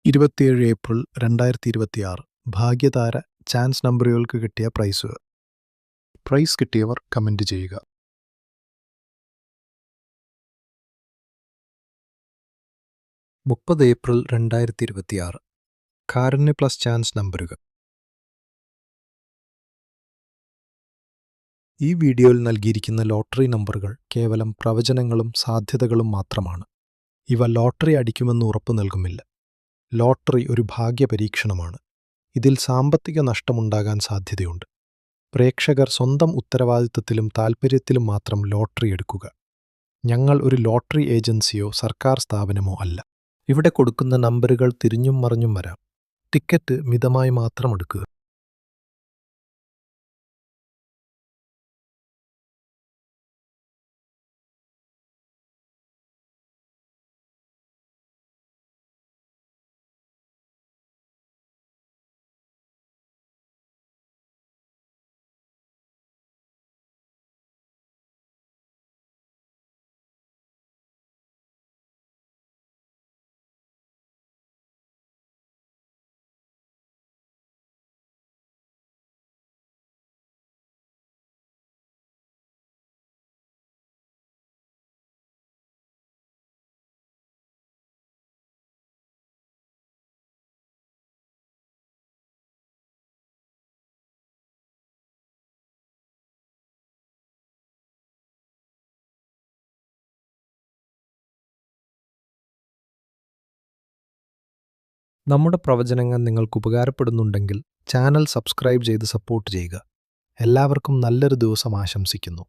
27 April 2026 Bhagyathara chance നമ്പറുകൾക്ക് കിട്ടിയ പ്രൈസുകൾ. Price കിട്ടിയവർ comment ചെയ്യുക. 30 April 2026 കാരുണ്യ plus chance നമ്പറുകൾ. ഈ വീഡിയോയിൽ നൽകിയിരിക്കുന്ന ലോട്ടറി നമ്പറുകൾ കേവലം പ്രവചനങ്ങളും സാധ്യതകളും മാത്രമാണ്. ഇവ ലോട്ടറി അടിക്കുമെന്ന് ഉറപ്പു നൽകുന്നില്ല. ലോട്ടറി ഒരു ഭാഗ്യപരീക്ഷണമാണ്. ഇതിൽ സാമ്പത്തിക നഷ്ടമുണ്ടാകാൻ സാധ്യതയുണ്ട്. പ്രേക്ഷകർ സ്വന്തം ഉത്തരവാദിത്തത്തിലും താൽപ്പര്യത്തിലും മാത്രം ലോട്ടറി എടുക്കുക. ഞങ്ങൾ ഒരു ലോട്ടറി ഏജൻസിയോ സർക്കാർ സ്ഥാപനമോ അല്ല. ഇവിടെ കൊടുക്കുന്ന നമ്പറുകൾ തിരിഞ്ഞും മറിഞ്ഞും വരാം. ടിക്കറ്റ് മിതമായി മാത്രം എടുക്കുക. നമ്മുടെ പ്രവചനങ്ങൾ നിങ്ങൾക്ക് ഉപകാരപ്പെടുന്നുണ്ടെങ്കിൽ ചാനൽ സബ്സ്ക്രൈബ് ചെയ്ത് സപ്പോർട്ട് ചെയ്യുക. എല്ലാവർക്കും നല്ലൊരു ദിവസം ആശംസിക്കുന്നു.